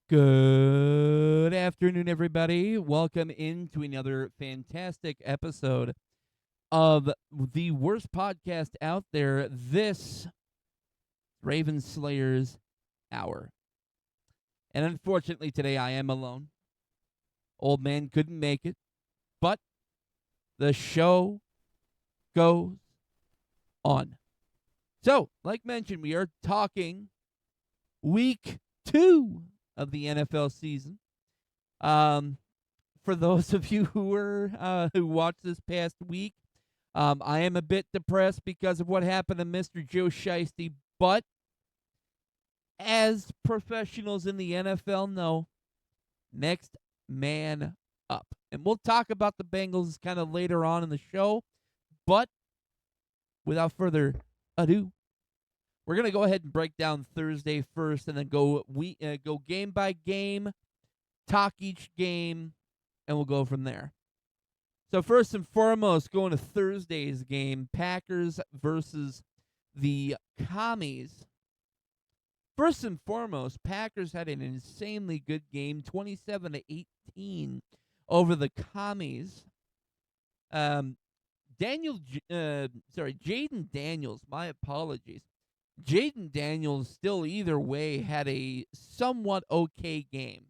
Good afternoon, everybody. Welcome into another fantastic episode of the worst podcast out there, this Raven Slayers Hour. And unfortunately, today I am alone. Old man couldn't make it, but the show goes on. So, like mentioned, we are talking week 2 of the NFL season. Um, for those of you who watched this past week, I am a bit depressed because of what happened to Mr. Joe Shiesty, but as professionals in the NFL know, next man up. And we'll talk about the Bengals kind of later on in the show, but without further ado, we're going to go ahead and break down Thursday first and then go game by game, talk each game, and we'll go from there. So first and foremost, going to Thursday's game, Packers versus the Commies. First and foremost, Packers had an insanely good game, 27-18 over the Commies. Jaden Daniels, my apologies. Jaden Daniels still either way had a somewhat okay game.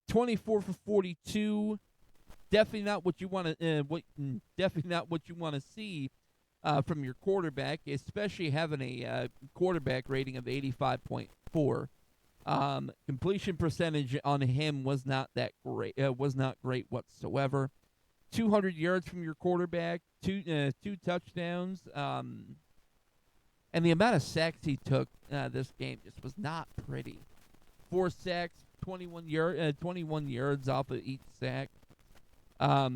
24 for 42. Definitely not what you want to definitely not what you want to see from your quarterback, especially having a quarterback rating of 85.4. Completion percentage on him was not that great. Was not great whatsoever. 200 yards from your quarterback, two touchdowns, and the amount of sacks he took this game just was not pretty. 4 sacks, 21 yards off of each sack. A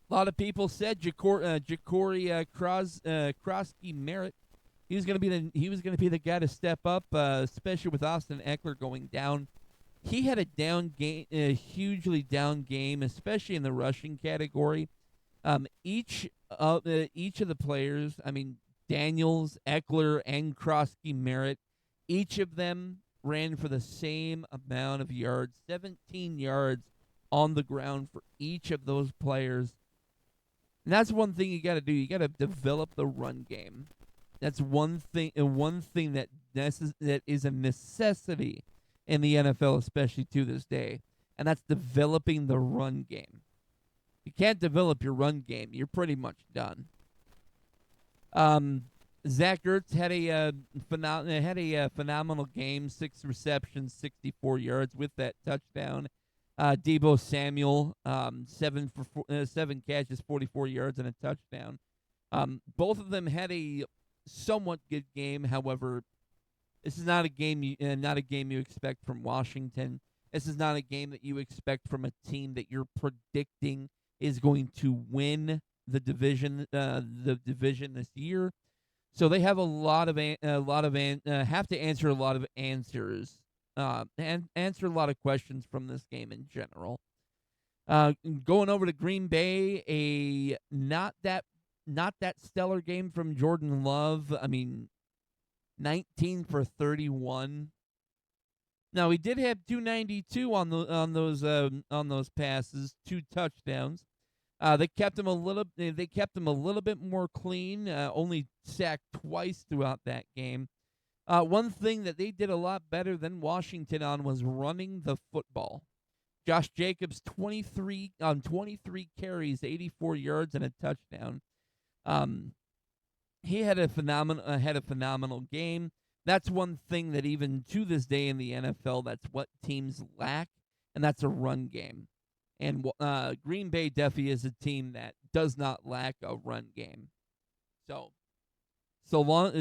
lot of people said Ja'Cory Krosky Merritt. He was going to be the guy to step up, especially with Austin Eckler going down. He had a hugely down game, especially in the rushing category. Each of the players, I mean Daniels, Eckler, and Krosky Merritt, each of them ran for the same amount of yards, 17 yards on the ground for each of those players. And that's one thing you got to do. You got to develop the run game. That's one thing that is a necessity in the NFL, especially to this day, and that's developing the run game. If you can't develop your run game, you're pretty much done. Zach Ertz had a phenomenal game, 6 receptions, 64 yards with that touchdown. Deebo Samuel, 7 catches, 44 yards, and a touchdown. Both of them had a somewhat good game. However, this is not a game you expect from Washington. This is not a game that you expect from a team that you're predicting is going to win the division this year. So they have have to answer a lot of answers and answer a lot of questions from this game in general. Going over to Green Bay, a not that stellar game from Jordan Love. I mean, 19 for 31. Now he did have 292 on those passes, 2 touchdowns. They kept him a little bit more clean. Only sacked twice throughout that game. One thing that they did a lot better than Washington on was running the football. Josh Jacobs 23 carries, 84 yards and a touchdown. He had a phenomenal game. That's one thing that even to this day in the NFL, that's what teams lack, and that's a run game. And Green Bay definitely is a team that does not lack a run game. So long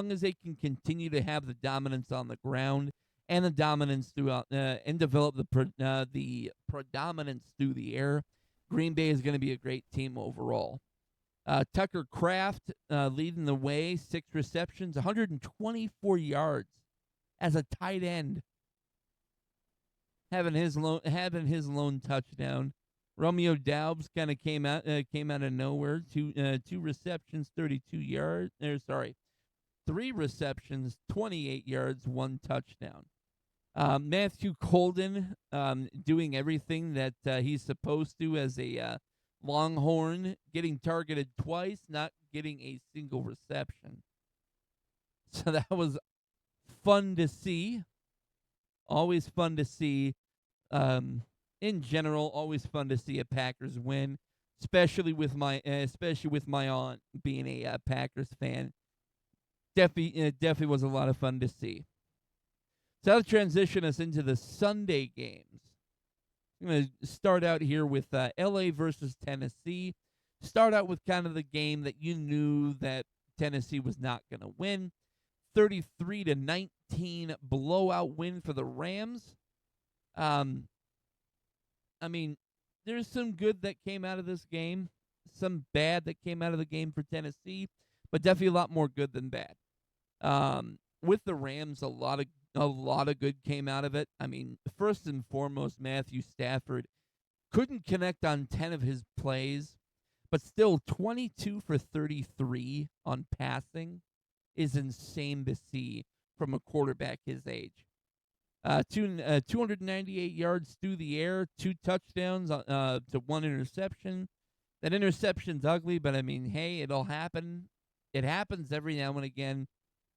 as they can continue to have the dominance on the ground and the dominance throughout and develop the predominance through the air, Green Bay is going to be a great team overall. Tucker Kraft leading the way, 6 receptions, 124 yards as a tight end, having his lone touchdown. Romeo Doubs kind of came out of nowhere. 2 receptions, 32 yards. 3 receptions, 28 yards, 1 touchdown. Matthew Colden doing everything that he's supposed to as a Longhorn, getting targeted twice, not getting a single reception. So that was fun to see. Always fun to see. In general, always fun to see a Packers win, especially with my aunt being a Packers fan. Definitely was a lot of fun to see. So that'll transition us into the Sunday games. I'm going to start out here with LA versus Tennessee. Start out with kind of the game that you knew that Tennessee was not going to win. 33-19 blowout win for the Rams. I mean, there's some good that came out of this game, some bad that came out of the game for Tennessee, but definitely a lot more good than bad. With the Rams, a lot of good came out of it. I mean, first and foremost, Matthew Stafford couldn't connect on 10 of his plays, but still 22 for 33 on passing is insane to see from a quarterback his age. 298 yards through the air, 2 touchdowns to 1 interception. That interception's ugly, but I mean, hey, it'll happen. It happens every now and again.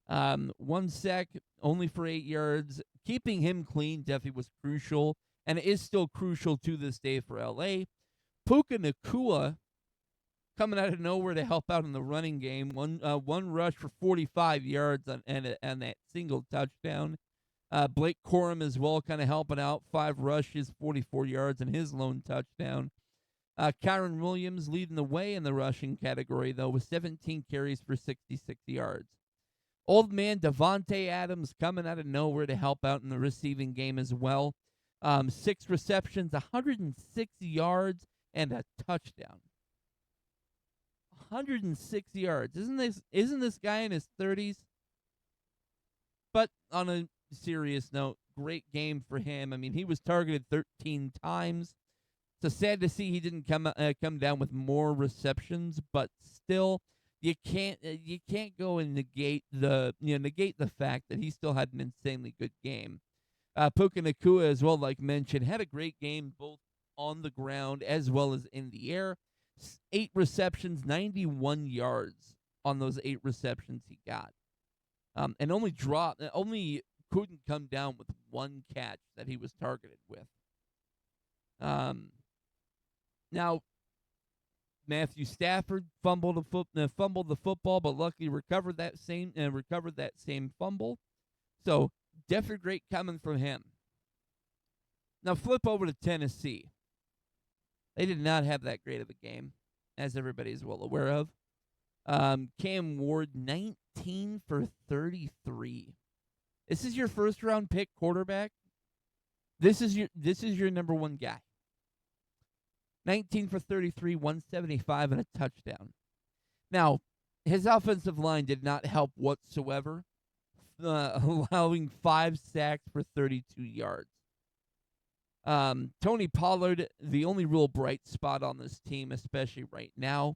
1 sack, only for 8 yards. Keeping him clean definitely was crucial, and it is still crucial to this day for LA. Puka Nacua coming out of nowhere to help out in the running game. One rush for 45 yards and that single touchdown. Blake Corum as well, kind of helping out. 5 rushes, 44 yards, and his lone touchdown. Kyron Williams leading the way in the rushing category, though, with 17 carries for 66 yards. Old man Devontae Adams coming out of nowhere to help out in the receiving game as well. 6 receptions, 106 yards, and a touchdown. 106 yards. Isn't this guy in his 30s? But on a serious note, great game for him. I mean, he was targeted 13 times. So sad to see he didn't come down with more receptions, but still, you can't go and negate the fact that he still had an insanely good game. Puka Nacua as well, like mentioned, had a great game both on the ground as well as in the air. 8 receptions, 91 yards on those 8 receptions he got. And only couldn't come down with 1 catch that he was targeted with. Now, Matthew Stafford fumbled the football, but luckily recovered that same fumble. So definitely great coming from him. Now flip over to Tennessee. They did not have that great of a game, as everybody is well aware of. Cam Ward, 19 for 33. This is your first round pick quarterback. This is your number 1 guy. 19 for 33, 175, and a touchdown. Now, his offensive line did not help whatsoever, allowing 5 sacks for 32 yards. Tony Pollard, the only real bright spot on this team, especially right now.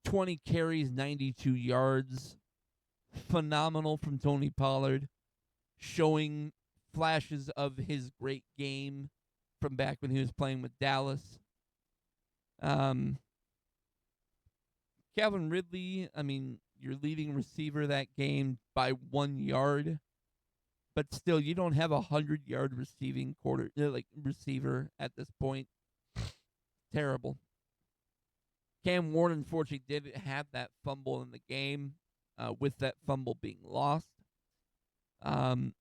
20 carries, 92 yards. Phenomenal from Tony Pollard, showing flashes of his great game from back when he was playing with Dallas. Calvin Ridley, I mean, your leading receiver that game by 1 yard, but still, you don't have a 100-yard receiver at this point. Terrible. Cam Ward, unfortunately, did have that fumble in the game, with that fumble being lost. Lone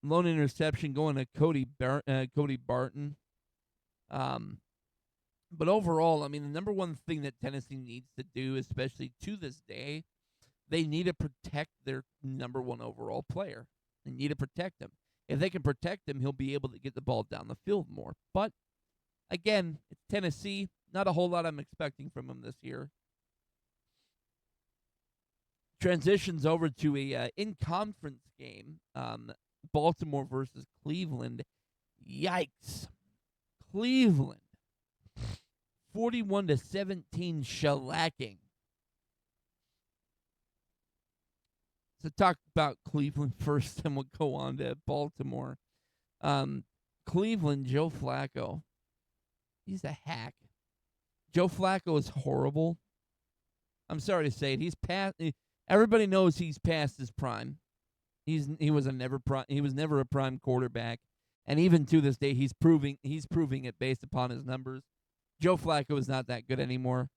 interception going to Cody Barton. But overall, I mean, the number one thing that Tennessee needs to do, especially to this day, they need to protect their number 1 overall player. They need to protect him. If they can protect him, he'll be able to get the ball down the field more. But, again, it's Tennessee. Not a whole lot I'm expecting from him this year. Transitions over to a in-conference game, Baltimore versus Cleveland. Yikes. Cleveland. 41-17 shellacking. So talk about Cleveland first, then we'll go on to Baltimore. Cleveland, Joe Flacco. He's a hack. Joe Flacco is horrible. I'm sorry to say it. He's past. Everybody knows he's past his prime. He was never a prime quarterback, and even to this day, he's proving it based upon his numbers. Joe Flacco is not that good anymore.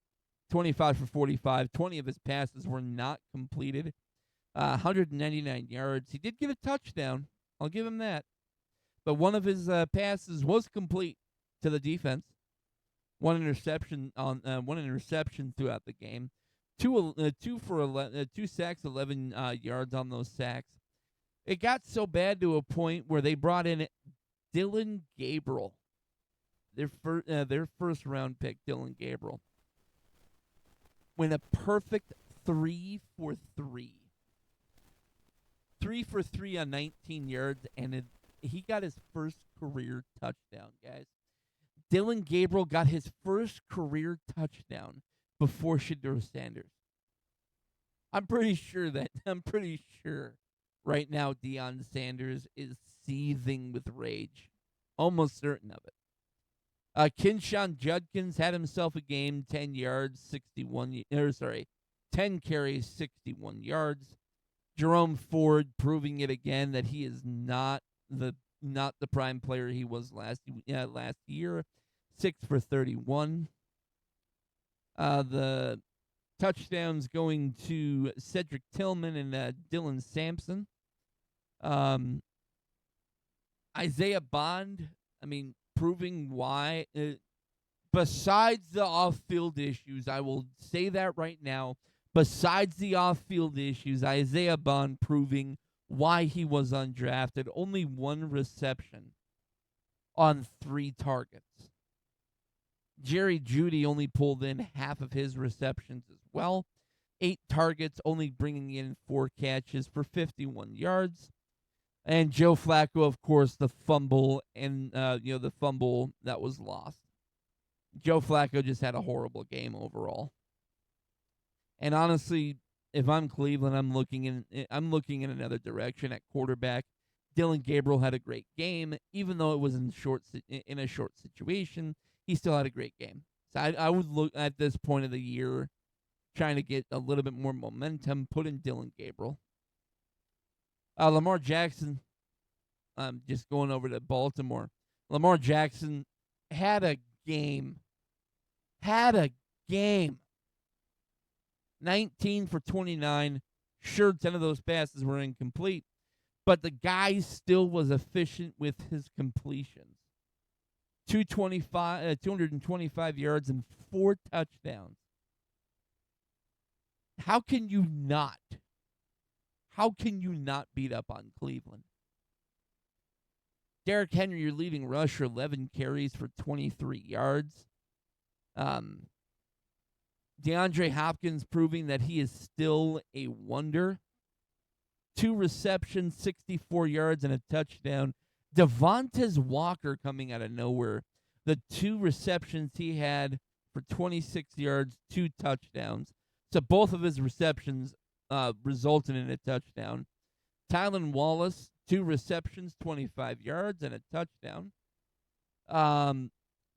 25 for 45. 20 of his passes were not completed. 199 yards. He did get a touchdown. I'll give him that. But one of his passes was complete to the defense. One interception throughout the game. Two sacks, 11 yards on those sacks. It got so bad to a point where they brought in Dylan Gabriel, their first round pick, Dylan Gabriel. Went a perfect 3 for 3. 3 for 3 on 19 yards, and he got his first career touchdown, guys. Dylan Gabriel got his first career touchdown before Shedeur Sanders. I'm pretty sure right now Deion Sanders is seething with rage. Almost certain of it. Kinshawn Judkins had himself a game, 10 carries, 61 yards. Jerome Ford proving it again that he is not the prime player he was last year. 6 for 31. The touchdowns going to Cedric Tillman and Dylan Sampson. Isaiah Bond, proving why. Besides the off-field issues, I will say that right now. Besides the off-field issues, Isaiah Bond proving why he was undrafted. Only 1 reception on 3 targets. Jerry Jeudy only pulled in half of his receptions as well. 8 targets, only bringing in 4 catches for 51 yards. And Joe Flacco, of course, the fumble and the fumble that was lost. Joe Flacco just had a horrible game overall. And honestly, if I'm Cleveland, I'm looking in another direction at quarterback. Dylan Gabriel had a great game, even though it was in a short situation. He still had a great game. So I would look at this point of the year, trying to get a little bit more momentum, put in Dylan Gabriel. Lamar Jackson, just going over to Baltimore. Lamar Jackson had a game. 19 for 29. Sure, 10 of those passes were incomplete, but the guy still was efficient with his completions. 225 yards and 4 touchdowns. How can you not beat up on Cleveland? Derrick Henry, your leading rusher, 11 carries for 23 yards. DeAndre Hopkins proving that he is still a wonder. 2 receptions, 64 yards, and a touchdown. Devontae Walker coming out of nowhere. The 2 receptions he had for 26 yards, 2 touchdowns. So both of his receptions resulted in a touchdown. Tylan Wallace, 2 receptions, 25 yards, and a touchdown.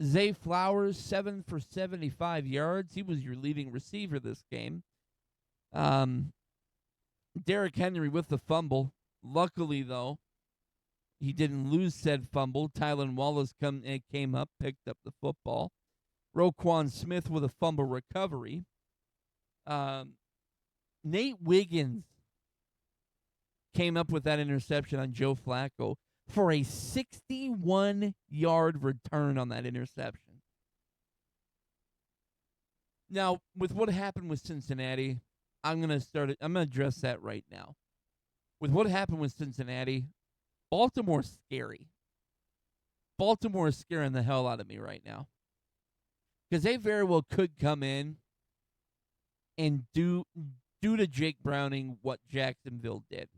Zay Flowers, 7 for 75 yards. He was your leading receiver this game. Derrick Henry with the fumble. Luckily, though, he didn't lose said fumble. Tylan Wallace came up, picked up the football. Roquan Smith with a fumble recovery. Nate Wiggins came up with that interception on Joe Flacco for a 61-yard return on that interception. Now, with what happened with Cincinnati, I'm going to address that right now. With what happened with Cincinnati, Baltimore's scary. Baltimore is scaring the hell out of me right now. Because they very well could come in and do to Jake Browning what Jacksonville did.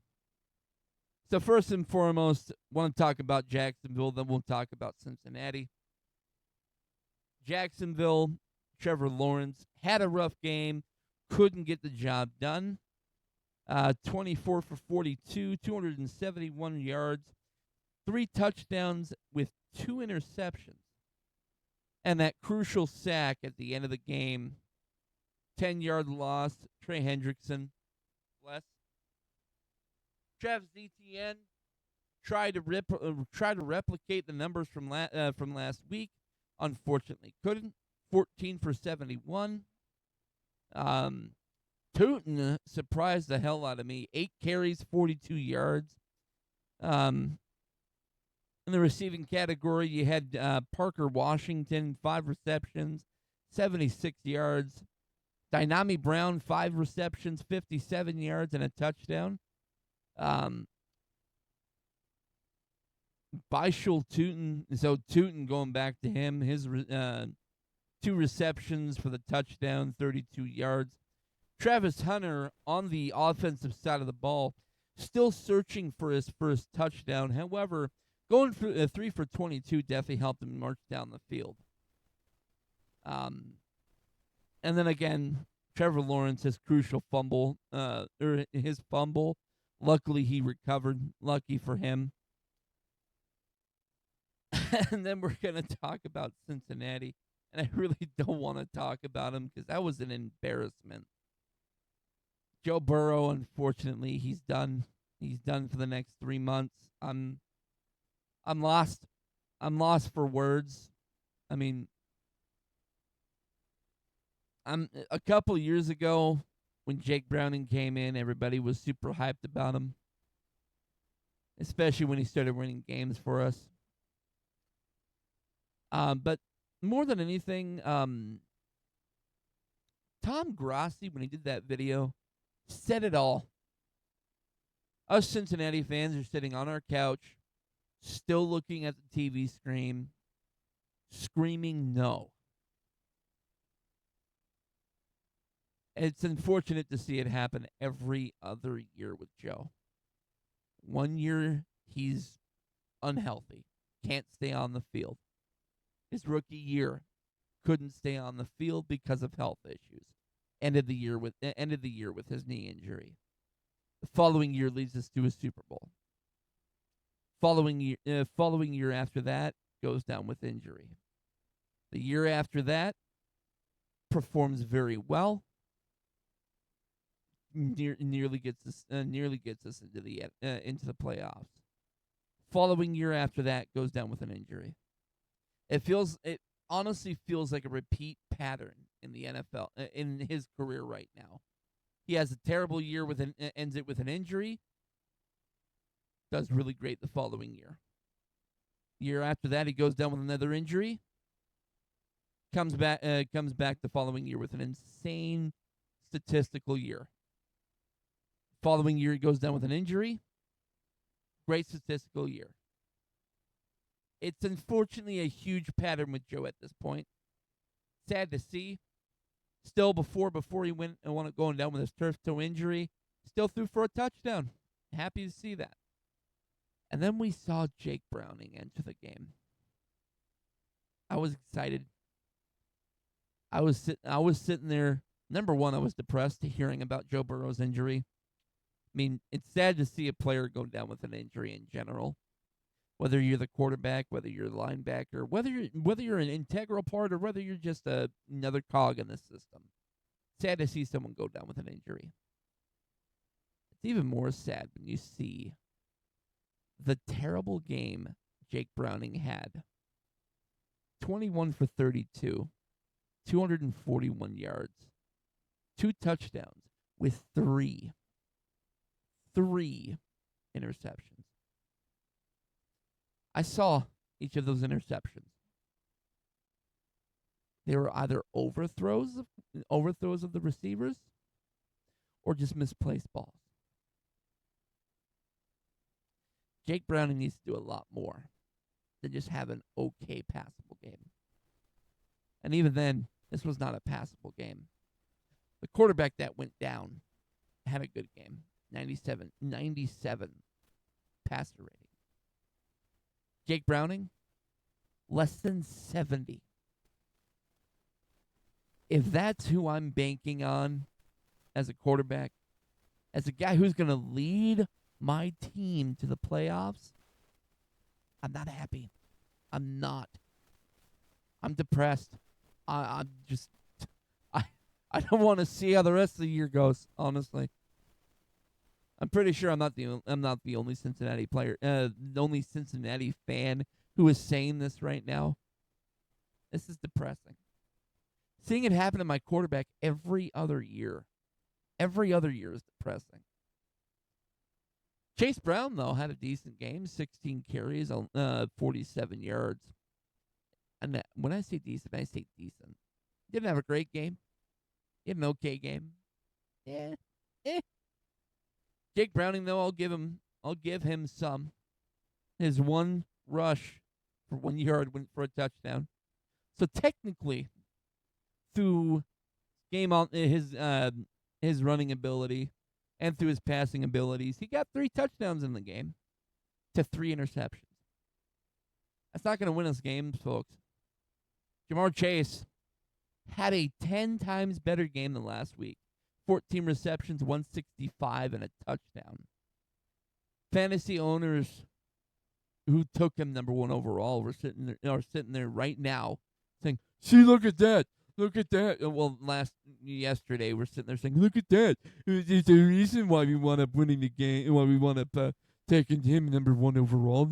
So first and foremost, want to talk about Jacksonville, then we'll talk about Cincinnati. Jacksonville, Trevor Lawrence had a rough game, couldn't get the job done. 24 for 42, 271 yards, 3 touchdowns with 2 interceptions. And that crucial sack at the end of the game, 10-yard loss, Trey Hendrickson. Bless. Travis Etienne tried to replicate the numbers from last week. Unfortunately, couldn't. 14 for 71. Tootin surprised the hell out of me. 8 carries, 42 yards. In the receiving category, you had Parker Washington, 5 receptions, 76 yards. Dynami Brown, 5 receptions, 57 yards, and a touchdown. Byshul Tootin, so Tootin going back to him, his 2 receptions for the touchdown, 32 yards. Travis Hunter on the offensive side of the ball, still searching for his first touchdown. However, going for 3 for 22 definitely helped him march down the field. And then again, Trevor Lawrence, his crucial fumble, his fumble. Luckily, he recovered. Lucky for him. And then we're going to talk about Cincinnati. And I really don't want to talk about him because that was an embarrassment. Joe Burrow, unfortunately, he's done. He's done for the next 3 months. I'm lost. I'm lost for words. I mean, a couple years ago when Jake Browning came in, everybody was super hyped about him, especially when he started winning games for us. But more than anything, Tom Grassi, when he did that video, said it all. Us Cincinnati fans are sitting on our couch, still looking at the TV screen, screaming no. It's unfortunate to see it happen every other year with Joe. 1 year, he's unhealthy, can't stay on the field. His rookie year, couldn't stay on the field because of health issues. Ended the year with his knee injury. The following year leads us to a Super Bowl. Following year after that goes down with injury. The year after that performs very well. Nearly gets us into the playoffs. Following year after that goes down with an injury. It honestly feels like a repeat pattern in the NFL in his career right now. He has a terrible year ends it with an injury. Does really great the following year. Year after that, he goes down with another injury. Comes back the following year with an insane statistical year. Following year, he goes down with an injury. Great statistical year. It's unfortunately a huge pattern with Joe at this point. Sad to see. Still, before he went and wound up going down with his turf toe injury, still threw for a touchdown. Happy to see that. And then we saw Jake Browning enter the game. I was excited. I was sitting there. Number one, I was depressed hearing about Joe Burrow's injury. I mean, it's sad to see a player go down with an injury in general. Whether you're the quarterback, whether you're the linebacker, whether you're an integral part, or whether you're just another cog in the system. Sad to see someone go down with an injury. It's even more sad when you see the terrible game Jake Browning had. 21 for 32, 241 yards, 2 touchdowns with 3 interceptions. I saw each of those interceptions. They were either overthrows of the receivers or just misplaced balls. Jake Browning needs to do a lot more than just have an okay passable game. And even then, this was not a passable game. The quarterback that went down had a good game. 97 passer rating. Jake Browning, less than 70. If that's who I'm banking on as a quarterback, as a guy who's going to lead my team to the playoffs, I'm not happy. I'm not. I'm depressed. I'm just. I I don't want to see how the rest of the year goes. Honestly, I'm pretty sure I'm not the only Cincinnati player, the only Cincinnati fan who is saying this right now. This is depressing. Seeing it happen to my quarterback every other year. Every other year is depressing. Chase Brown, though, had a decent game. 16 carries, 47 yards. And when I say decent, I say decent. Didn't have a great game. He had an okay game. Yeah. Jake Browning, though, I'll give him some. His one rush for 1 yard went for a touchdown. So technically, through game on his running ability and through his passing abilities, he got 3 touchdowns in the game to 3 interceptions. That's not going to win us games, folks. Jamar Chase had a 10 times better game than last week. 14 receptions, 165, and a touchdown. Fantasy owners who took him number 1 overall are sitting there right now saying, "See, look at that. Look at that." Well, yesterday we're sitting there saying, "Look at that. It's the reason why we wound up winning the game, why we wound up taking him number 1 overall."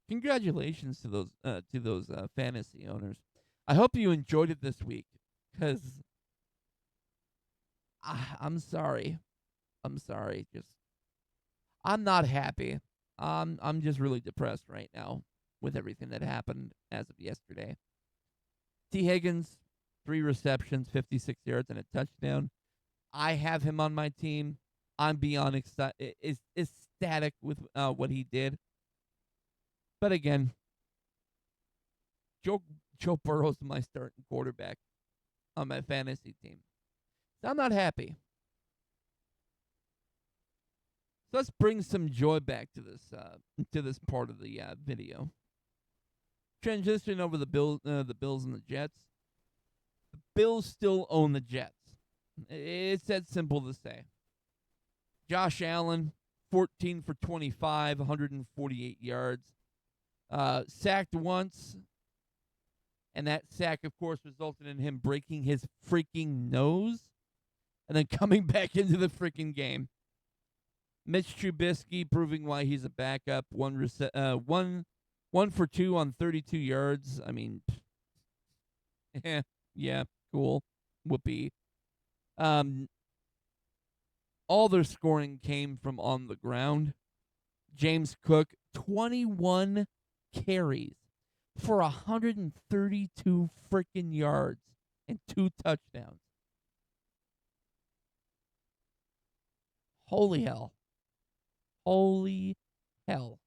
Congratulations to those fantasy owners. I hope you enjoyed it this week, because I'm sorry. I'm sorry. I'm not happy. I'm just really depressed right now with everything that happened as of yesterday. T. Higgins, 3 receptions, 56 yards, and a touchdown. I have him on my team. I'm beyond ecstatic with what he did. But again, Joe Burrow's my starting quarterback on my fantasy team. So I'm not happy. So let's bring some joy back to this part of the video. Transitioning over the Bills and the Jets. The Bills still own the Jets. It's that simple to say. Josh Allen, 14 for 25, 148 yards. Sacked once, and that sack, of course, resulted in him breaking his freaking nose and then coming back into the freaking game. Mitch Trubisky proving why he's a backup. One for 2 on 32 yards. I mean, yeah, cool. Whoopee. All their scoring came from on the ground. James Cook, 21 carries for 132 freaking yards and 2 touchdowns. Holy hell. Holy hell.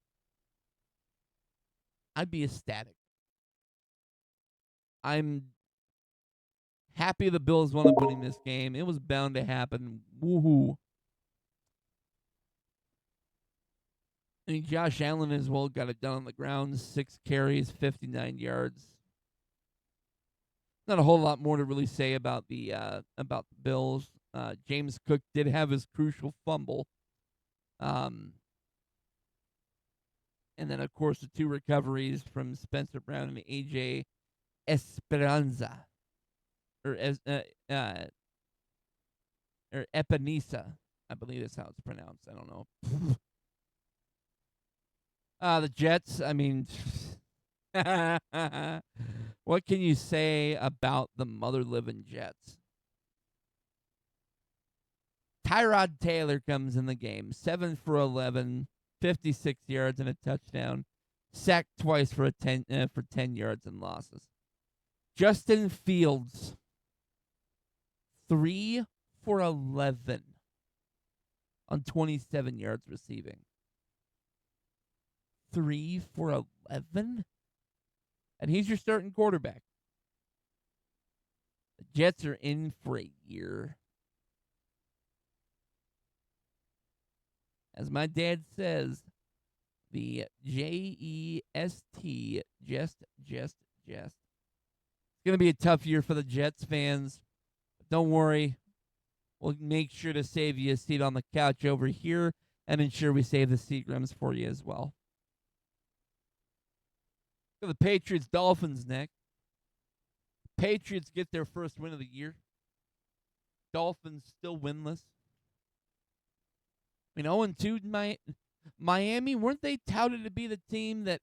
I'd be ecstatic. I'm happy the Bills wound up winning this game. It was bound to happen. Woohoo. I mean, Josh Allen as well got it done on the ground. 6 carries, 59 yards. Not a whole lot more to really say about the Bills. James Cook did have his crucial fumble. And then, of course, the 2 recoveries from Spencer Brown and AJ Esperanza. Or Epinesa. I believe that's how it's pronounced. I don't know. The Jets, I mean, what can you say about the mother-living Jets? Tyrod Taylor comes in the game, 7 for 11, 56 yards and a touchdown, sacked twice for 10 yards and losses. Justin Fields, 3 for 11 on 27 yards receiving. 3 for 11? And he's your starting quarterback. The Jets are in for a year. As my dad says, the J-E-S-T, just. It's going to be a tough year for the Jets fans. But don't worry. We'll make sure to save you a seat on the couch over here and ensure we save the Seagrams for you as well. So the Patriots Dolphins next. Patriots get their first win of the year. Dolphins still winless. I mean, 0-2 Miami, weren't they touted to be the team that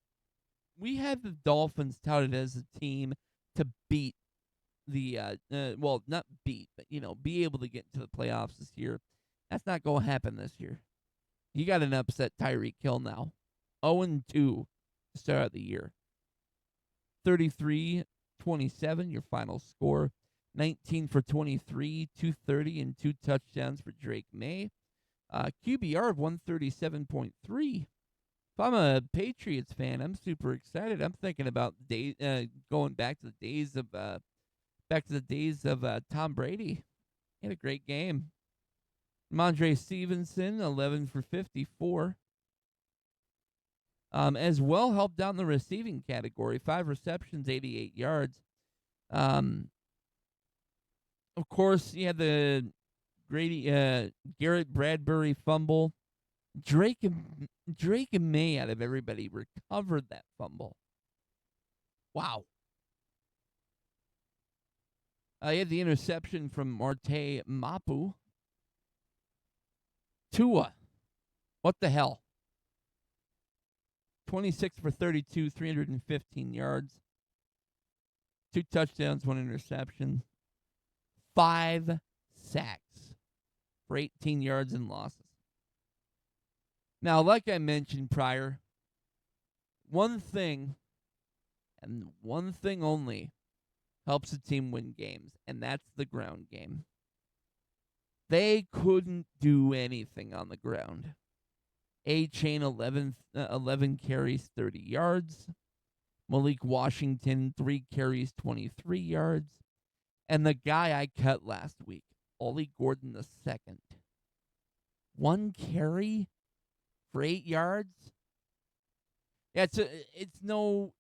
we had the Dolphins touted as a team to beat the well, not beat, but be able to get into the playoffs this year. That's not going to happen this year. You got an upset Tyreek Hill now. 0-2 to start the year. 33-27 your final score. 19 for 23, 230 and 2 touchdowns for Drake May. QBR of 137.3. If I'm a Patriots fan, I'm super excited. I'm thinking about going back to the days of Tom Brady. He had a great game. Ramondre Stevenson, 11 for 54. As well, helped out in the receiving category. 5 receptions, 88 yards. Of course, you had the Garrett Bradbury fumble. Drake and May, out of everybody, recovered that fumble. Wow. He had the interception from Marte Mapu. Tua. What the hell? 26 for 32, 315 yards. 2 touchdowns, 1 interception. 5 sacks for 18 yards and losses. Now, like I mentioned prior, one thing, and one thing only, helps a team win games, and that's the ground game. They couldn't do anything on the ground. A-Chain, 11 carries, 30 yards. Malik Washington, 3 carries, 23 yards. And the guy I cut last week, Ollie Gordon II, 1 carry for 8 yards. Yeah, it's no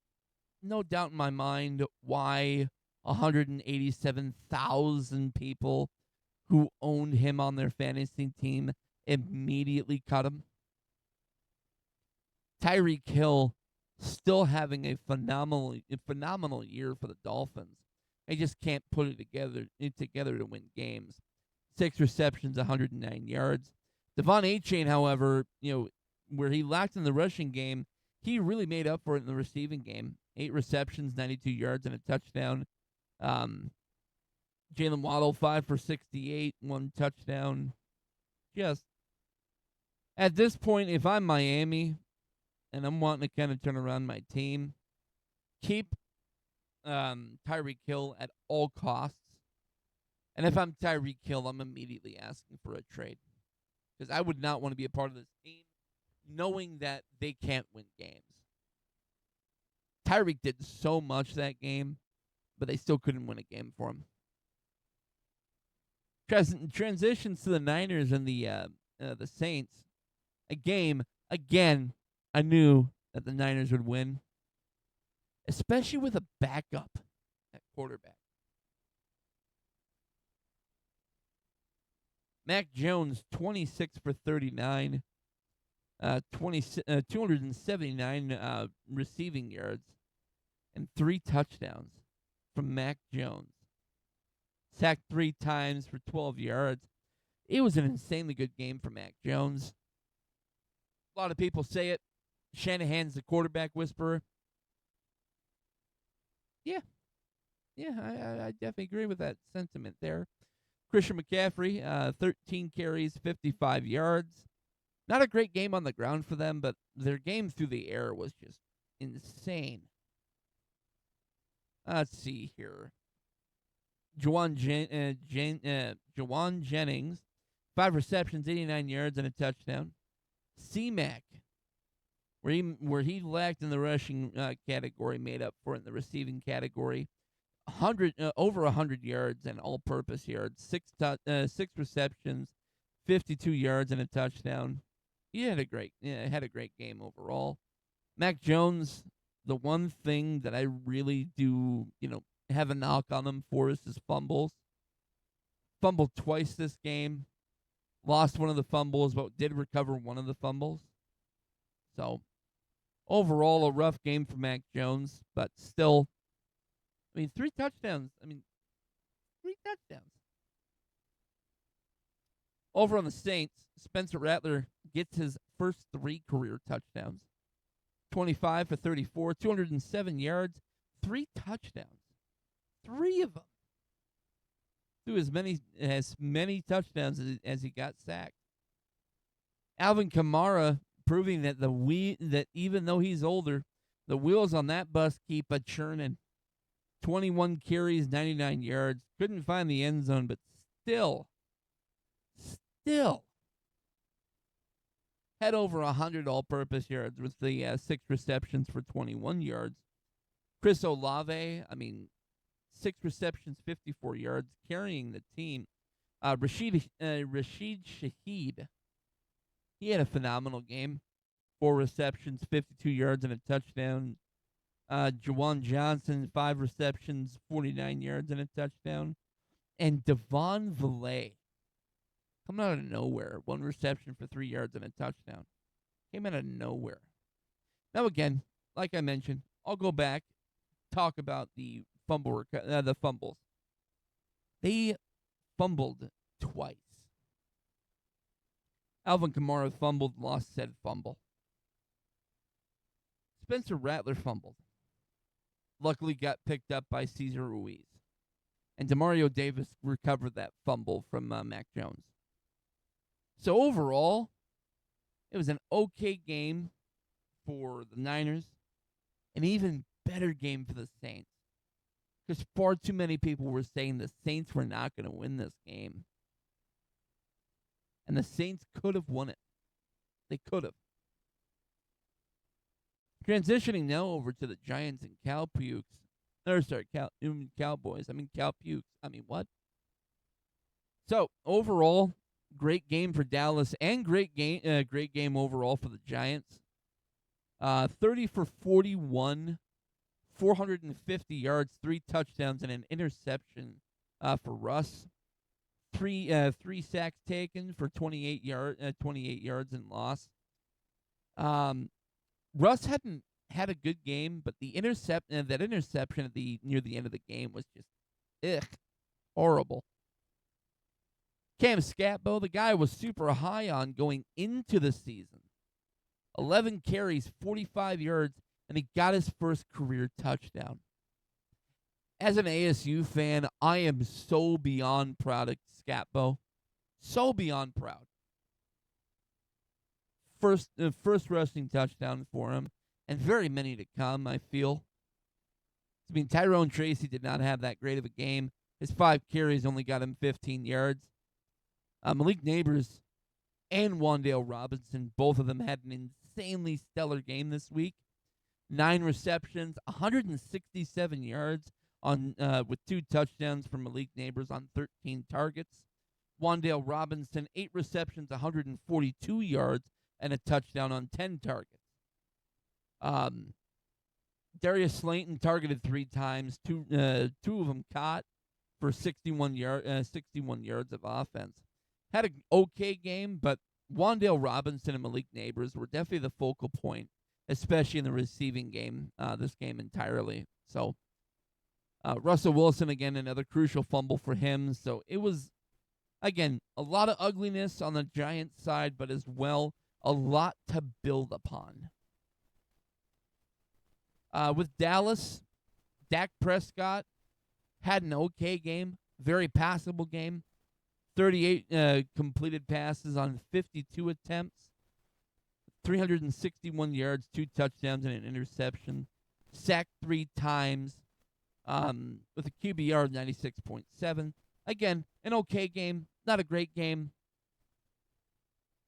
doubt in my mind why 187,000 people who owned him on their fantasy team immediately cut him. Tyreek Hill still having a phenomenal year for the Dolphins. They just can't put it together to win games. 6 receptions, 109 yards. Devon A-Chain, however, where he lacked in the rushing game, he really made up for it in the receiving game. 8 receptions, 92 yards, and a touchdown. Jalen Waddle, 5 for 68, 1 touchdown. Just at this point, if I'm Miami and I'm wanting to kind of turn around my team, keep Tyreek Hill at all costs. And if I'm Tyreek Hill, I'm immediately asking for a trade. Because I would not want to be a part of this team knowing that they can't win games. Tyreek did so much that game, but they still couldn't win a game for him. Transitions to the Niners and the Saints. A game, again, I knew that the Niners would win, especially with a backup at quarterback. Mac Jones, 26 for 39, 279 receiving yards, and 3 touchdowns from Mac Jones. Sacked 3 times for 12 yards. It was an insanely good game for Mac Jones. A lot of people say it. Shanahan's the quarterback whisperer. Yeah, I definitely agree with that sentiment there. Christian McCaffrey, 13 carries, 55 yards. Not a great game on the ground for them, but their game through the air was just insane. Let's see here. Juwan Jennings, 5 receptions, 89 yards, and a touchdown. C-Mac, where he lacked in the rushing category, made up for it in the receiving category. Over 100 yards and all-purpose yards. 6 receptions, 52 yards, and a touchdown. He had a great game overall. Mac Jones, the one thing that I really do, have a knock on him for is his fumbles. Fumbled twice this game. Lost one of the fumbles, but did recover one of the fumbles. So, overall, a rough game for Mac Jones, but still, 3 touchdowns. 3 touchdowns. Over on the Saints, Spencer Rattler gets his first 3 career touchdowns. 25 for 34, 207 yards, 3 touchdowns. 3 of them. Threw as many touchdowns as he got sacked. Alvin Kamara proving that that even though he's older, the wheels on that bus keep a churning. 21 carries, 99 yards. Couldn't find the end zone, but still had over 100 all-purpose yards with the 6 receptions for 21 yards. Chris Olave, 6 receptions, 54 yards, carrying the team. Rashid Shaheed, he had a phenomenal game. 4 receptions, 52 yards, and a touchdown. Juwan Johnson, 5 receptions, 49 yards, and a touchdown. And Devon Villay, coming out of nowhere, 1 reception for 3 yards and a touchdown. Came out of nowhere. Now again, like I mentioned, I'll go back, talk about the fumbles. They fumbled twice. Alvin Kamara fumbled, lost said fumble. Spencer Rattler fumbled. Luckily got picked up by Cesar Ruiz. And Demario Davis recovered that fumble from Mac Jones. So overall, it was an okay game for the Niners. An even better game for the Saints. Because far too many people were saying the Saints were not going to win this game. And the Saints could have won it. They could have. Transitioning now over to the Giants and Cowboys. What? So, overall, great game for Dallas and great game overall for the Giants. 30 for 41, 450 yards, 3 touchdowns, and an interception for Russ. Three sacks taken for 28 yards and loss. Russ hadn't had a good game, but that interception near the end of the game was just horrible. Cam Scatbo, the guy was super high on going into the season. 11 carries, 45 yards, and he got his first career touchdown. As an ASU fan, I am so beyond proud of Scatbo. So beyond proud. First rushing touchdown for him, and very many to come, I feel. Tyrone Tracy did not have that great of a game. His 5 carries only got him 15 yards. Malik Neighbors and Wan'Dale Robinson, both of them had an insanely stellar game this week. 9 receptions, 167 yards with 2 touchdowns from Malik Neighbors on 13 targets. Wan'Dale Robinson, 8 receptions, 142 yards, and a touchdown on 10 targets. Darius Slayton targeted 3 times, two of them caught for 61 yards of offense. Had an okay game, but Wan'Dale Robinson and Malik Neighbors were definitely the focal point, especially in the receiving game, this game entirely. So, Russell Wilson, again, another crucial fumble for him. So it was, again, a lot of ugliness on the Giants side, but as well, a lot to build upon. With Dallas, Dak Prescott had an okay game, very passable game. 38 completed passes on 52 attempts, 361 yards, 2 touchdowns, and an interception. Sacked 3 times with a QBR of 96.7. Again, an okay game, not a great game.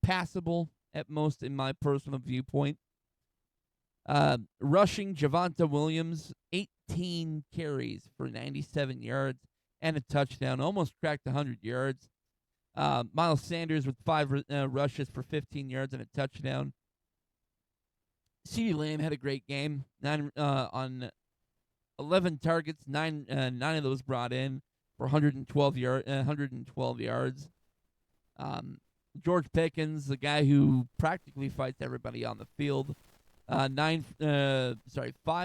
Passable at most in my personal viewpoint. Rushing, Javonte Williams, 18 carries for 97 yards and a touchdown. Almost cracked 100 yards. Miles Sanders with 5 rushes for 15 yards and a touchdown. CeeDee Lamb had a great game. 9 on 11 targets, 9 of those brought in for 112 yards. George Pickens, the guy who practically fights everybody on the field, 5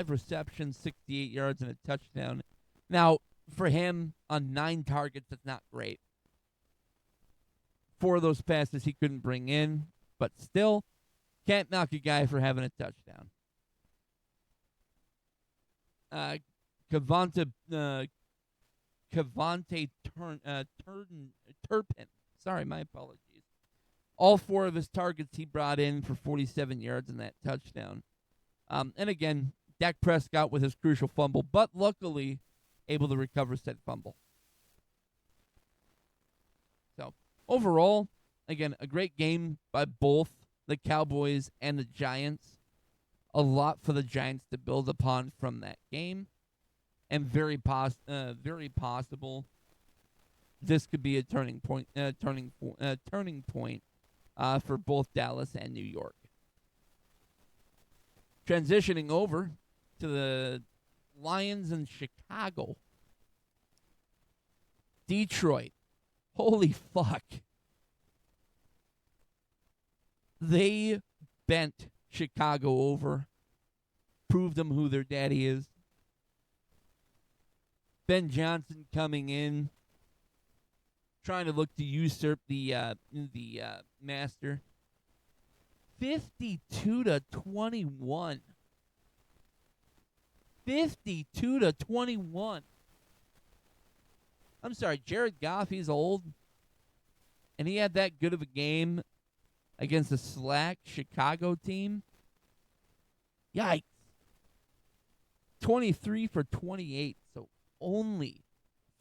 receptions, 68 yards, and a touchdown. Now, for him, on 9 targets, that's not great. 4 of those passes he couldn't bring in, but still, can't knock a guy for having a touchdown. Cavante Turpin. Sorry, my apologies. All 4 of his targets he brought in for 47 yards and that touchdown. And again, Dak Prescott with his crucial fumble, but luckily able to recover said fumble. So, overall, again, a great game by both the Cowboys and the Giants. A lot for the Giants to build upon from that game. And very possible this could be a turning point for both Dallas and New York. Transitioning over to the Lions in Chicago. Detroit. Holy fuck. They bent Chicago over. Proved them who their daddy is. Ben Johnson coming in, trying to look to usurp the master. 52-21. 52-21. I'm sorry, Jared Goff, he's old. And he had that good of a game against a slack Chicago team. Yikes. 23 for 28. So only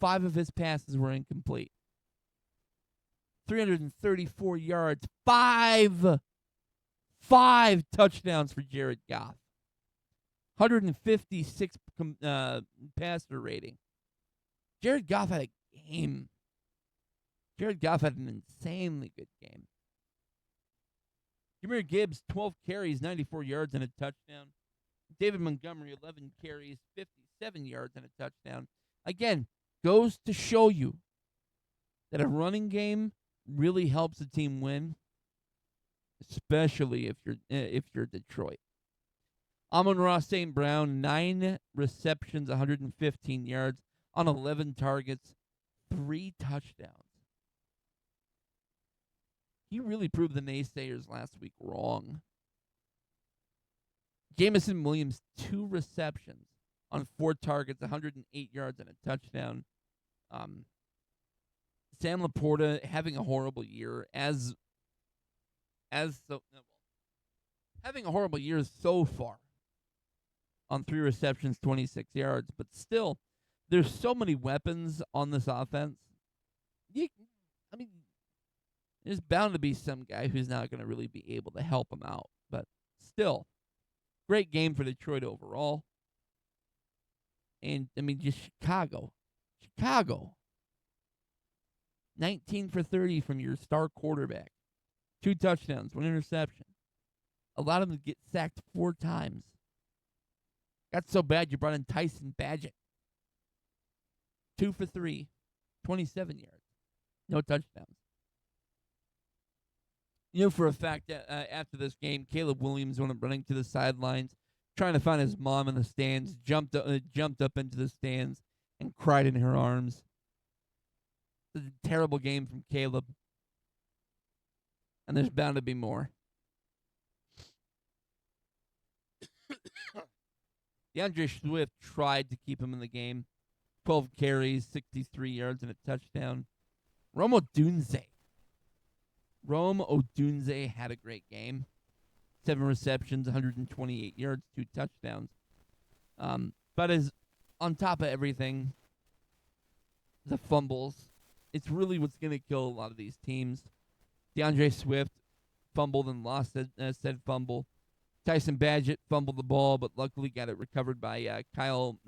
5 of his passes were incomplete. 334 yards. 5 touchdowns for Jared Goff. 156 passer rating. Jared Goff had a game. Jared Goff had an insanely good game. Jahmyr Gibbs, 12 carries, 94 yards, and a touchdown. David Montgomery, 11 carries, 57 yards, and a touchdown. Again, goes to show you that a running game really helps a team win, especially if you're Detroit. Amon-Ra St. Brown, 9 receptions, 115 yards on 11 targets, 3 touchdowns. He really proved the naysayers last week wrong. Jameson Williams, 2 receptions on 4 targets, 108 yards, and a touchdown. Sam Laporta having a horrible year having a horrible year so far on 3 receptions, 26 yards, but still, there's so many weapons on this offense. There's bound to be some guy who's not going to really be able to help him out, but still, great game for Detroit overall. And, just Chicago. 19 for 30 from your star quarterback. 2 touchdowns, 1 interception. Allowed him to get sacked 4 times. Got so bad you brought in Tyson Bagent. 2 for 3, 27 yards. No touchdowns. You know for a fact that after this game, Caleb Williams went up running to the sidelines, trying to find his mom in the stands, jumped up into the stands, and cried in her arms. It's a terrible game from Caleb. And there's bound to be more. DeAndre Swift tried to keep him in the game. 12 carries, 63 yards, and a touchdown. Rome Odunze had a great game. 7 receptions, 128 yards, 2 touchdowns. But as on top of everything, the fumbles, it's really what's going to kill a lot of these teams. DeAndre Swift fumbled and lost said fumble. Tyson Bagent fumbled the ball, but luckily got it recovered by Kyle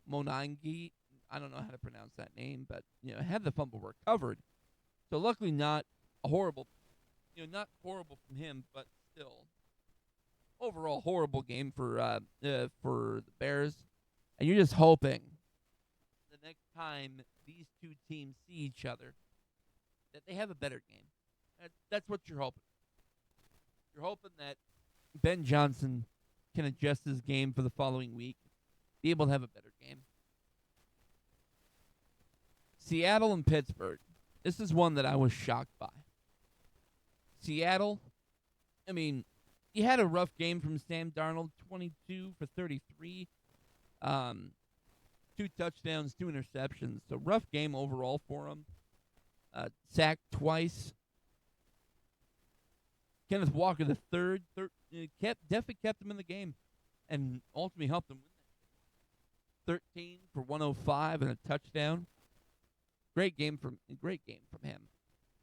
Monangi. I don't know how to pronounce that name, but had the fumble recovered. So luckily not horrible from him, but still overall horrible game for the Bears. And you're just hoping the next time these two teams see each other that they have a better game. That's what you're hoping. You're hoping that Ben Johnson can adjust his game for the following week, be able to have a better game. Seattle and Pittsburgh. This is one that I was shocked by. Seattle, I mean, he had a rough game from Sam Darnold, 22 for 33. 2 touchdowns, 2 interceptions. So rough game overall for him. Sacked twice. Kenneth Walker the third definitely kept him in the game and ultimately helped him win that. 13 for 105 and a touchdown. Great game from him.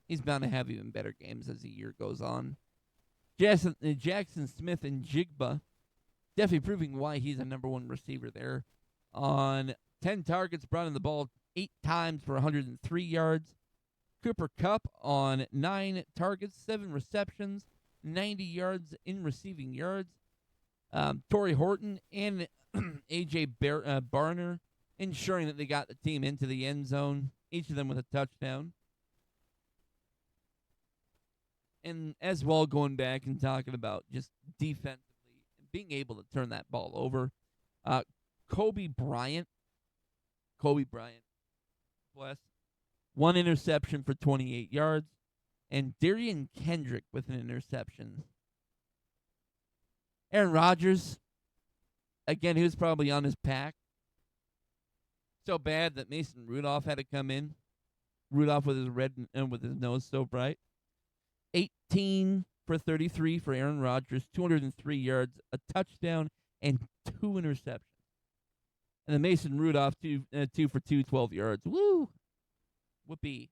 He's bound to have even better games as the year goes on. Jackson Smith and Jigba definitely proving why he's a number 1 receiver there. On 10 targets, brought in the ball 8 times for 103 yards. Cooper Kupp on 9 targets, 7 receptions, 90 yards in receiving yards. Torrey Horton and A.J. Barner ensuring that they got the team into the end zone, each of them with a touchdown. And as well, going back and talking about just defensively and being able to turn that ball over. Kobe Bryant, bless, 1 interception for 28 yards, and Darian Kendrick with an interception. Aaron Rodgers, again, he was probably on his pack. So bad that Mason Rudolph had to come in. Rudolph with his with his nose so bright. 18 for 33 for Aaron Rodgers, 203 yards, a touchdown, and 2 interceptions. And then Mason Rudolph, 2 for 2, 12 yards. Woo! Whoopee.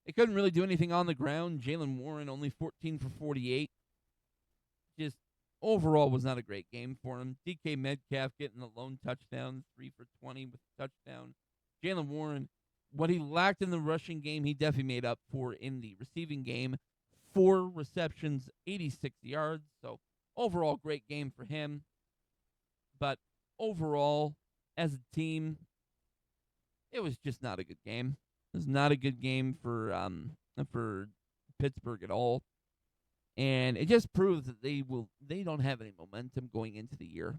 They couldn't really do anything on the ground. Jaylen Warren only 14 for 48. Just overall was not a great game for him. DK Metcalf getting the lone touchdown, 3 for 20 with a touchdown. Jaylen Warren, what he lacked in the rushing game, he definitely made up for in the receiving game. 4 receptions, 86 yards. So overall, great game for him. But overall, as a team, it was just not a good game. It was not a good game for Pittsburgh at all. And it just proves that they don't have any momentum going into the year.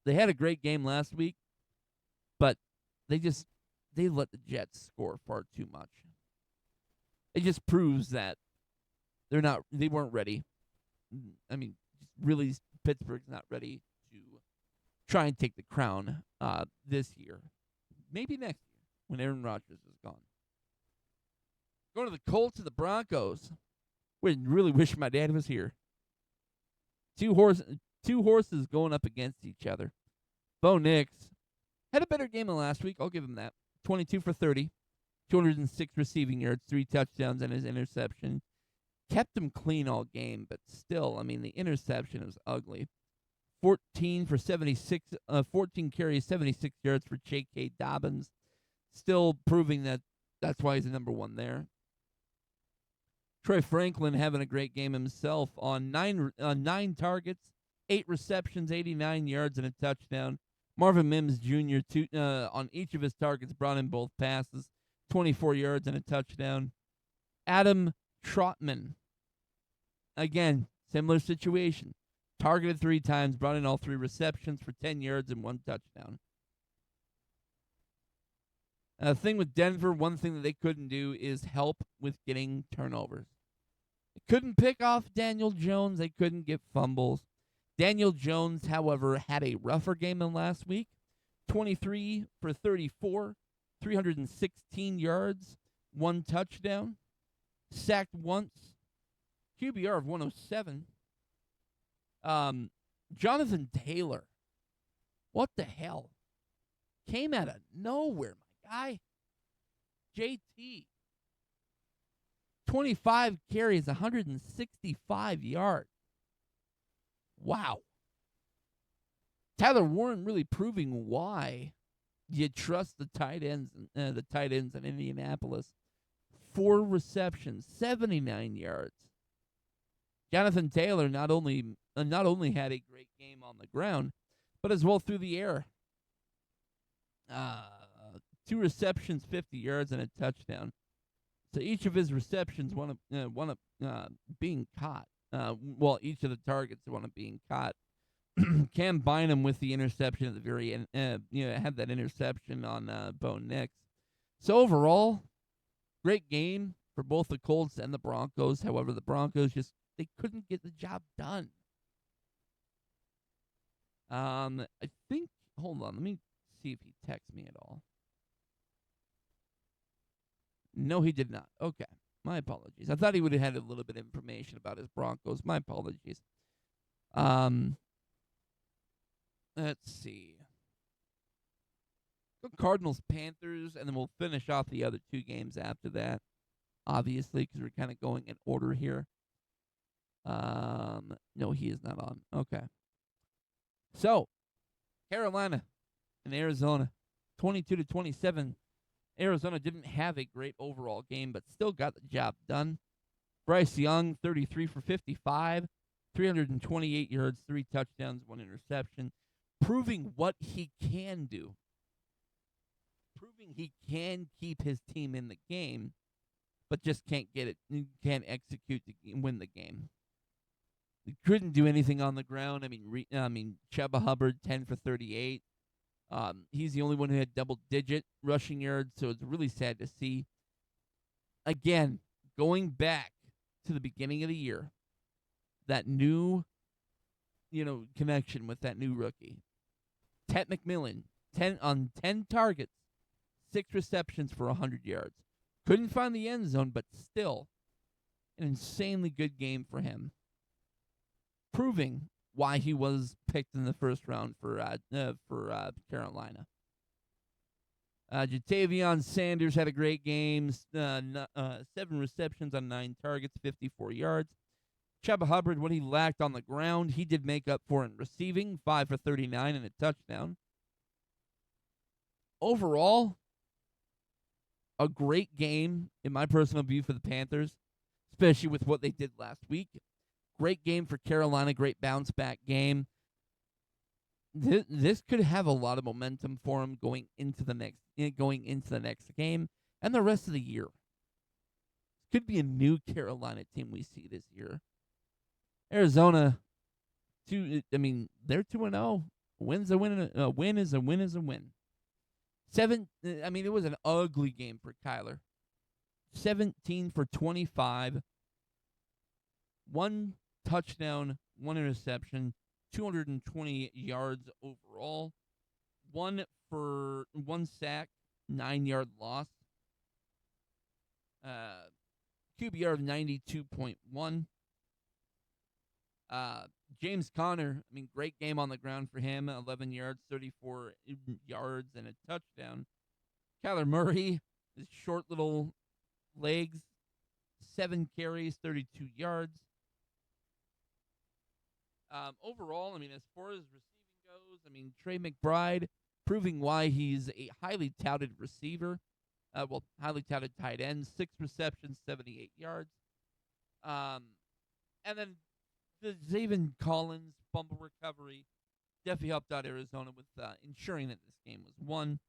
They had a great game last week, but they let the Jets score far too much. It just proves that they weren't ready. I mean, really, Pittsburgh's not ready to try and take the crown this year. Maybe next year when Aaron Rodgers is gone. Going to the Colts and the Broncos. Would really wish my dad was here. Two horses going up against each other. Bo Nix had a better game than last week. I'll give him that. 22 for 30, 206 receiving yards, 3 touchdowns, and his interception. Kept him clean all game, but still, I mean, the interception was ugly. 14 carries, 76 yards for J.K. Dobbins. Still proving that that's why he's the number 1 there. Troy Franklin having a great game himself on 9 targets, 8 receptions, 89 yards, and a touchdown. Marvin Mims Jr. On each of his targets brought in both passes, 24 yards and a touchdown. Adam Trotman, again, similar situation. Targeted 3 times, brought in all 3 receptions for 10 yards and 1 touchdown. The thing with Denver, one thing that they couldn't do is help with getting turnovers. They couldn't pick off Daniel Jones. They couldn't get fumbles. Daniel Jones, however, had a rougher game than last week. 23 for 34, 316 yards, 1 touchdown. Sacked once. QBR of 107. Jonathan Taylor. What the hell? Came out of nowhere, my guy. JT. 25 carries, 165 yards. Wow. Tyler Warren really proving why you trust the tight ends in Indianapolis. 4 receptions, 79 yards. Jonathan Taylor not only had a great game on the ground, but as well through the air. 2 receptions, 50 yards, and a touchdown. So each of his receptions wound up being caught. Well, each of the targets wound up being caught. Cam Bynum with the interception at the very end. Had that interception on Bo Nix. So overall, great game for both the Colts and the Broncos. However, the Broncos they couldn't get the job done. I think. Hold on, let me see if he texted me at all. No, he did not. Okay, my apologies. I thought he would have had a little bit of information about his Broncos. My apologies. Let's see. Go Cardinals, Panthers, and then we'll finish off the other two games after that. Obviously, because we're kind of going in order here. No, he is not on. Okay. So, Carolina and Arizona, 22-27. Arizona didn't have a great overall game, but still got the job done. Bryce Young, 33 for 55, 328 yards, 3 touchdowns, 1 interception, proving what he can do. Proving he can keep his team in the game, but just can't get it, can't execute to win the game. He couldn't do anything on the ground. I mean, Chuba Hubbard, 10 for 38. He's the only one who had double-digit rushing yards, so it's really sad to see. Again, going back to the beginning of the year, that new, connection with that new rookie. Ted McMillan, 10 targets, 6 receptions for 100 yards. Couldn't find the end zone, but still an insanely good game for him. Proving why he was picked in the first round for Carolina. Jatavion Sanders had a great game. 7 receptions on 9 targets, 54 yards. Chuba Hubbard, what he lacked on the ground, he did make up for in receiving, 5 for 39 and a touchdown. Overall, a great game, in my personal view, for the Panthers, especially with what they did last week. Great game for Carolina, great bounce-back game. This could have a lot of momentum for him going into the next game and the rest of the year. This could be a new Carolina team we see this year. Arizona, they're 2-0. Win's a win. A win is a win is a win. It was an ugly game for Kyler. 17 for 25. 1 touchdown, 1 interception, 220 yards overall. 1 sack, 9-yard loss. QBR of 92.1. James Conner, great game on the ground for him. 11 yards, 34 yards, and a touchdown. Kyler Murray, his short little legs, 7 carries, 32 yards. Overall, as far as receiving goes, Trey McBride proving why he's a highly touted receiver. Highly touted tight end, 6 receptions, 78 yards. And then the Zaven Collins fumble recovery definitely helped out Arizona with ensuring that this game was won.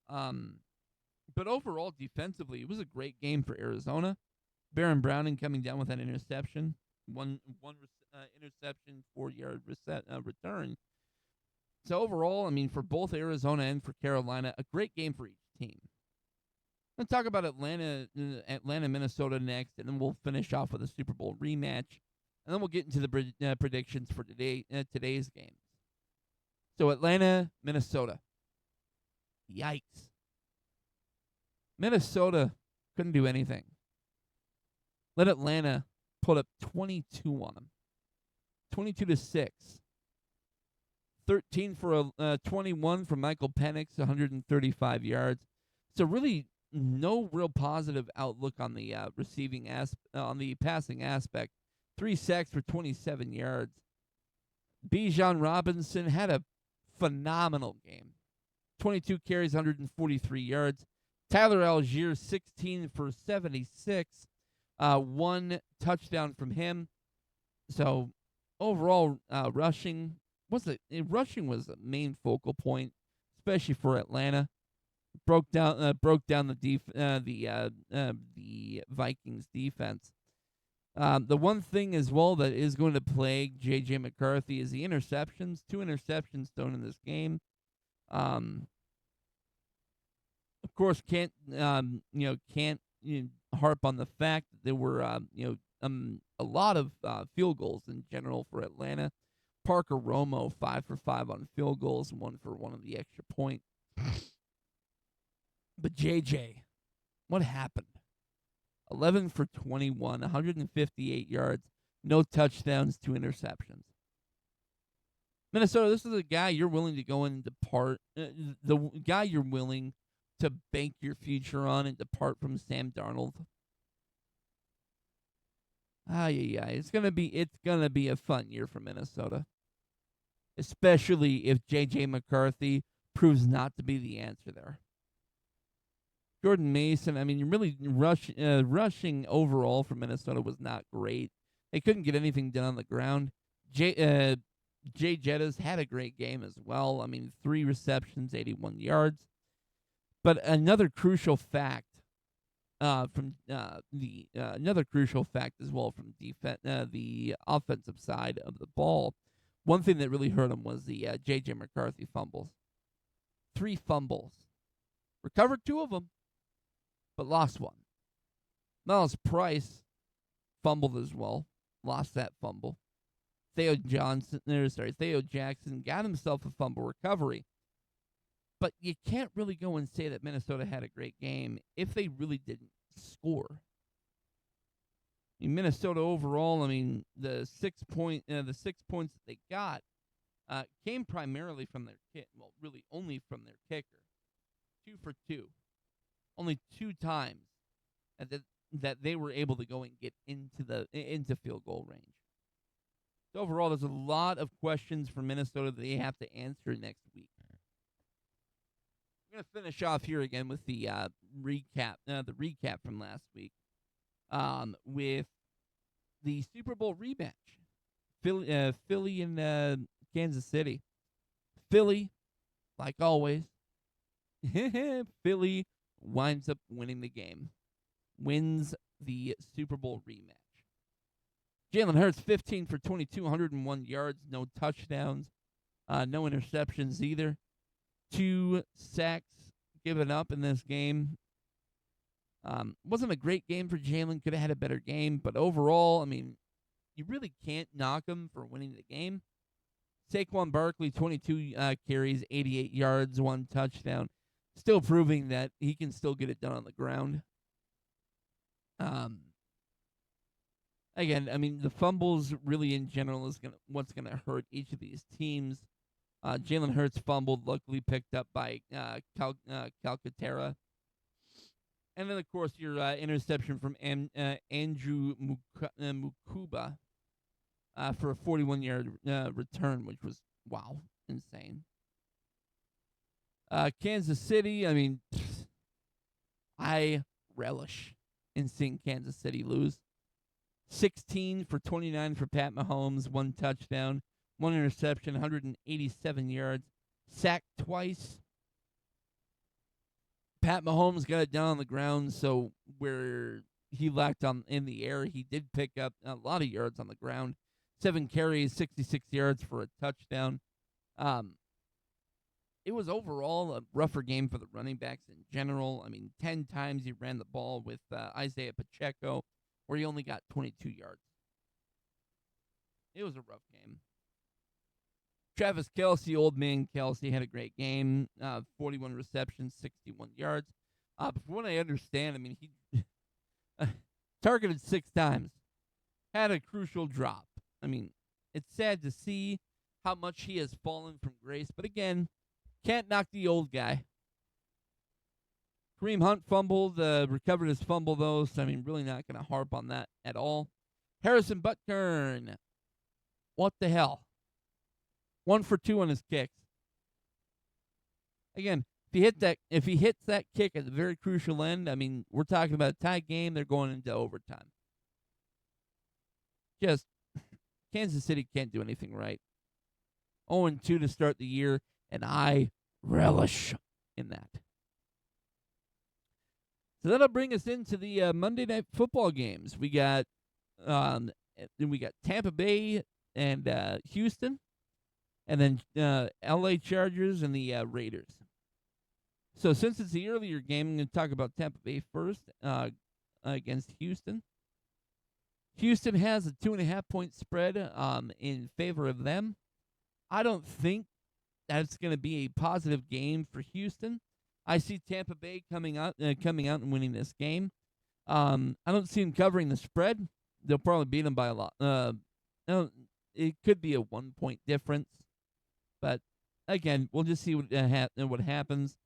But overall, defensively, it was a great game for Arizona. Baron Browning coming down with an interception. One interception, 4-yard return. So overall, for both Arizona and for Carolina, a great game for each team. Let's talk about Atlanta, Minnesota next, and then we'll finish off with a Super Bowl rematch, and then we'll get into the predictions for today's games. So Atlanta, Minnesota. Yikes. Minnesota couldn't do anything. Let Atlanta put up 22 on them. 22-6. 13 for 21 from Michael Penix, 135 yards. So really, no real positive outlook on the on the passing aspect. 3 sacks for 27 yards. Bijan Robinson had a phenomenal game. 22 carries, 143 yards. Tyler Algier, 16 for 76. 1 touchdown from him. So overall, rushing was the main focal point, especially for Atlanta. broke down the Vikings defense. The one thing as well that is going to plague J.J. McCarthy is the interceptions. 2 interceptions thrown in this game. Of course, can't harp on the fact that there were a lot of field goals in general for Atlanta. Parker Romo 5 for 5 on field goals, 1 for 1 on the extra point. But JJ, what happened? 11 for 21, 158 yards, no touchdowns, 2 interceptions. Minnesota, this is a guy you're willing to go and depart. The guy you're willing to bank your future on and depart from Sam Darnold. Yeah. It's gonna be a fun year for Minnesota, especially if J.J. McCarthy proves not to be the answer there. Jordan Mason, I mean, you really rushing overall for Minnesota was not great. They couldn't get anything done on the ground. Jay Jettas had a great game as well. I mean, 3 receptions, 81 yards. But another crucial fact another crucial fact as well from the offensive side of the ball. One thing that really hurt him was the J.J. McCarthy fumbles. 3 fumbles. Recovered 2 of them, but lost 1. Miles Price fumbled as well. Lost that fumble. Theo Jackson got himself a fumble recovery. But you can't really go and say that Minnesota had a great game if they really didn't score. In Minnesota overall, I mean, the 6 points that they got came primarily from their kick. Well, really only from their kicker. 2 for 2. Only 2 times that they were able to go and get into field goal range. So overall, there's a lot of questions for Minnesota that they have to answer next week. I'm going to finish off here again with the recap from last week, with the Super Bowl rematch, Philly and Kansas City. Philly, like always, Philly winds up winning the game, wins the Super Bowl rematch. Jalen Hurts, 15 for 22, 101 yards, no touchdowns, no interceptions either. 2 sacks given up in this game. Wasn't a great game for Jalen. Could have had a better game. But overall, I mean, you really can't knock him for winning the game. Saquon Barkley, 22 carries, 88 yards, 1 touchdown. Still proving that he can still get it done on the ground. Again, I mean, the fumbles really in general is what's gonna hurt each of these teams. Jalen Hurts fumbled, luckily picked up by Calcaterra. And then, of course, your interception from Andrew Mukuba for a 41-yard return, which was, wow, insane. Kansas City, I mean, I relish in seeing Kansas City lose. 16 for 29 for Pat Mahomes, 1 touchdown, 1 interception, 187 yards, sacked twice. Pat Mahomes got it down on the ground, so where he lacked in the air, he did pick up a lot of yards on the ground. 7 carries, 66 yards for a touchdown. It was overall a rougher game for the running backs in general. I mean, 10 times he ran the ball with Isaiah Pacheco, where he only got 22 yards. It was a rough game. Travis Kelce, old man Kelce, had a great game. 41 receptions, 61 yards. But from what I understand, I mean, he targeted 6 times. Had a crucial drop. I mean, it's sad to see how much he has fallen from grace. But again, can't knock the old guy. Kareem Hunt fumbled, recovered his fumble, though, so I mean, really not going to harp on that at all. Harrison Butker, what the hell? 1 for 2 on his kicks. Again, if he hits that kick at the very crucial end, I mean, we're talking about a tie game. They're going into overtime. Just Kansas City can't do anything right. 0-2 to start the year, and I relish in that. So that'll bring us into the Monday Night Football games. We got Tampa Bay and Houston, and then L.A. Chargers and the Raiders. So since it's the earlier game, I'm going to talk about Tampa Bay first against Houston. Houston has a 2.5-point spread in favor of them. I don't think that's going to be a positive game for Houston. I see Tampa Bay coming out and winning this game. I don't see them covering the spread. They'll probably beat them by a lot. It could be a 1-point difference, but again, we'll just see what happens.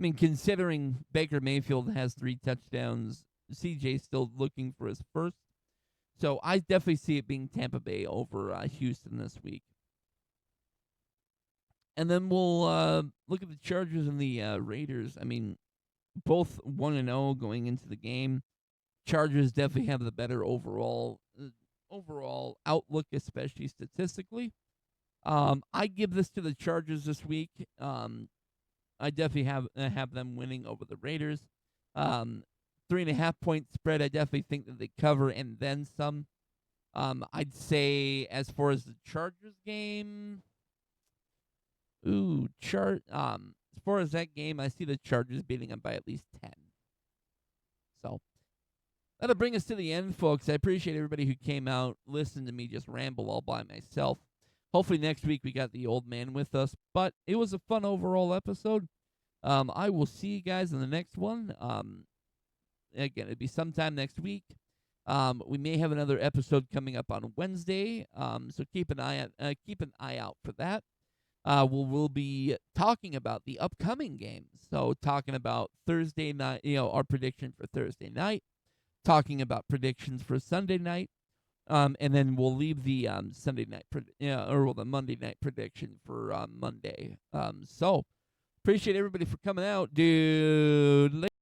I mean, considering Baker Mayfield has 3 touchdowns, CJ's still looking for his first. So I definitely see it being Tampa Bay over Houston this week. And then we'll look at the Chargers and the Raiders. I mean, both 1-0 going into the game. Chargers definitely have the better overall outlook, especially statistically. I give this to the Chargers this week. I definitely have them winning over the Raiders. 3.5-point spread. I definitely think that they cover and then some. I'd say as far as the Chargers game, as far as that game, I see the Chargers beating them by at least 10. So that'll bring us to the end, folks. I appreciate everybody who came out, listened to me just ramble all by myself. Hopefully next week we got the old man with us, but it was a fun overall episode. I will see you guys in the next one. Again, it'll be sometime next week. We may have another episode coming up on Wednesday, so keep an eye out for that. We'll be talking about the upcoming games. So talking about Thursday night, our prediction for Thursday night, talking about predictions for Sunday night, and then we'll leave the Sunday night, the Monday night prediction for Monday. So appreciate everybody for coming out, dude.